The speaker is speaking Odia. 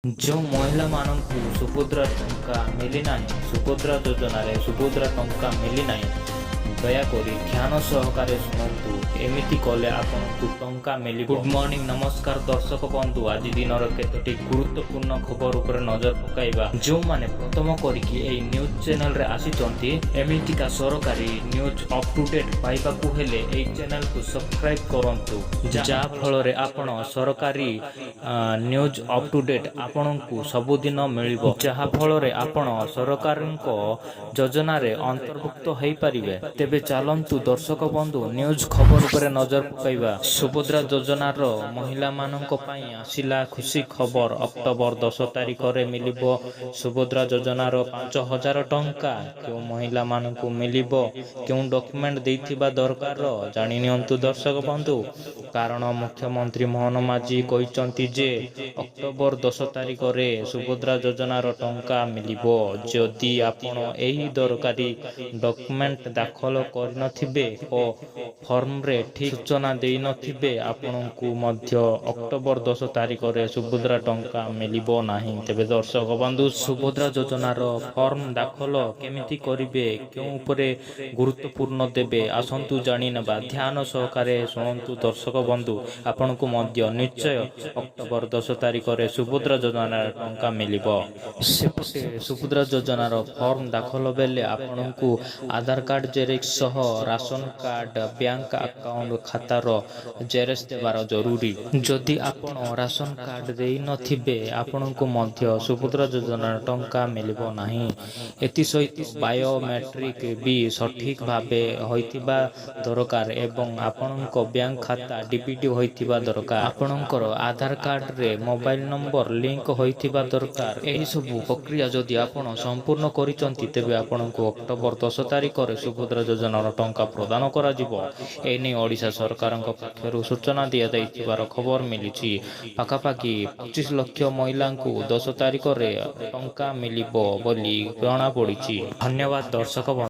ଯେଉଁ ମହିଳାମାନଙ୍କୁ ସୁଭଦ୍ରା ଟଙ୍କା ମିଳିନାହିଁ, ସୁଭଦ୍ରା ଯୋଜନାରେ ସୁଭଦ୍ରା ଟଙ୍କା ମିଳିନାହିଁ, ଦୟାକରି ଧ୍ୟାନ ସହକାରେ ଶୁଣନ୍ତୁ। ଏମିତି କଲେ ଆପଣଙ୍କୁ ଟଙ୍କା ମିଳିବ। ଗୁଡ୍ ମର୍ଣ୍ଣିଂ, ନମସ୍କାର ଦର୍ଶକ ବନ୍ଧୁ। ଆଜି ଦିନର କେତୋଟି ଗୁରୁତ୍ୱପୂର୍ଣ୍ଣ ଖବର ଉପରେ ନଜର ପକାଇବା। ଯେଉଁମାନେ ପ୍ରଥମ କରିକି ଏହି ନ୍ୟୁଜ୍ ଚ୍ୟାନେଲରେ ଆସିଛନ୍ତି, ଏମିତିକା ସରକାରୀ ନ୍ୟୁଜ୍ ଅପ୍ ଟୁ ଡେଟ୍ ପାଇବାକୁ ହେଲେ ଏହି ଚ୍ୟାନେଲକୁ ସବସ୍କ୍ରାଇବ୍ କରନ୍ତୁ, ଯାହା ଫଳରେ ଆପଣ ସରକାରୀ ନ୍ୟୁଜ୍ ଅପ୍ ଟୁ ଡେଟ୍ ଆପଣଙ୍କୁ ସବୁଦିନ ମିଳିବ, ଯାହା ଫଳରେ ଆପଣ ସରକାରଙ୍କ ଯୋଜନାରେ ଅନ୍ତର୍ଭୁକ୍ତ ହୋଇପାରିବେ। ତେବେ ଚାଲନ୍ତୁ ଦର୍ଶକ ବନ୍ଧୁ, ନ୍ୟୁଜ୍ ଖବର ଉପରେ ନଜର ପକାଇବା। ସୁଭଦ୍ରା ଯୋଜନାର ମହିଳାମାନଙ୍କ ପାଇଁ ଆସିଲା ଖୁସି ଖବର। ଅକ୍ଟୋବର 10 ତାରିଖରେ ମିଳିବ ସୁଭଦ୍ରା ଯୋଜନାର 5,000 ଟଙ୍କା। କେଉଁ ମହିଳାମାନଙ୍କୁ ମିଳିବ, କେଉଁ ଡକ୍ୟୁମେଣ୍ଟ ଦେଇଥିବା ଦରକାର, ଜାଣିନିଅନ୍ତୁ ଦର୍ଶକ ବନ୍ଧୁ। କାରଣ ମୁଖ୍ୟମନ୍ତ୍ରୀ ମୋହନ ମାଝୀ କହିଛନ୍ତି ଯେ ଅକ୍ଟୋବର 10 ତାରିଖରେ ସୁଭଦ୍ରା ଯୋଜନାର ଟଙ୍କା ମିଳିବ। ଯଦି ଆପଣ ଏହି ଦରକାରୀ ଡକ୍ୟୁମେଣ୍ଟ ଦାଖଲ କରିନଥିବେ ଓ ଫର୍ମରେ ଠିକ୍ ସୂଚନା ଦେଇନଥିବେ, ଆପଣଙ୍କୁ ମଧ୍ୟ ଅକ୍ଟୋବର 10 ତାରିଖରେ ସୁଭଦ୍ରା ଟଙ୍କା ମିଳିବ ନାହିଁ। ତେବେ ଦର୍ଶକ ବନ୍ଧୁ, ସୁଭଦ୍ରା ଯୋଜନାର ଫର୍ମ ଦାଖଲ କେମିତି କରିବେ, କେଉଁ ଉପରେ ଗୁରୁତ୍ୱପୂର୍ଣ୍ଣ ଦେବେ, ଆସନ୍ତୁ ଜାଣିନେବା। ଧ୍ୟାନ ସହକାରେ ଶୁଣନ୍ତୁ ଦର୍ଶକ ବନ୍ଧୁ, ଆପଣଙ୍କୁ ମଧ୍ୟ ନିଶ୍ଚୟ ଅକ୍ଟୋବର 10 ତାରିଖରେ ସୁଭଦ୍ରା ଯୋଜନାର ଟଙ୍କା ମିଳିବ। ସେପଟେ ସୁଭଦ୍ରା ଯୋଜନାର ଫର୍ମ ଦାଖଲ ବେଳେ ଆପଣଙ୍କୁ ଆଧାର କାର୍ଡ ଜେରକ୍ସ ସହ ରାସନ କାର୍ଡ, ବ୍ୟାଙ୍କ ଆକାଉଣ୍ଟ ଖାତାର ଜେରକ୍ସ ଦେବାର ଜରୁରୀ। ଯଦି ଆପଣ ରାସନ କାର୍ଡ ଦେଇନଥିବେ, ଆପଣଙ୍କୁ ମଧ୍ୟ ସୁଭଦ୍ରା ଯୋଜନାର ଟଙ୍କା ମିଳିବ ନାହିଁ। ଏଥିସହିତ ବାୟୋମେଟ୍ରିକ ବି ସଠିକ୍ ଭାବେ ହୋଇଥିବା ଦରକାର ଏବଂ ଆପଣଙ୍କ ବ୍ୟାଙ୍କ ଖାତା ଡିବିଟି ହୋଇଥିବା ଦରକାର। ଆପଣଙ୍କର ଆଧାର କାର୍ଡରେ ମୋବାଇଲ ନମ୍ବର ଲିଙ୍କ ହୋଇଥିବା ଦରକାର। ଏହିସବୁ ପ୍ରକ୍ରିୟା ଯଦି ଆପଣ ସମ୍ପୂର୍ଣ୍ଣ କରିଛନ୍ତି, ତେବେ ଆପଣଙ୍କୁ ଅକ୍ଟୋବର 10 ତାରିଖରେ ସୁଭଦ୍ରା ଯୋଜନାର ଟଙ୍କା ପ୍ରଦାନ କରାଯିବ। ଏନେଇ ଓଡ଼ିଶା ସରକାରଙ୍କ ପକ୍ଷରୁ ସୂଚନା ଦିଆଯାଇଥିବାର ଖବର ମିଳିଛି। ପାଖାପାଖି 25 ଲକ୍ଷ ମହିଳାଙ୍କୁ 10 ତାରିଖରେ ଟଙ୍କା ମିଳିବ ବୋଲି ଜଣାପଡ଼ିଛି। ଧନ୍ୟବାଦ ଦର୍ଶକ ବନ୍ଧୁ।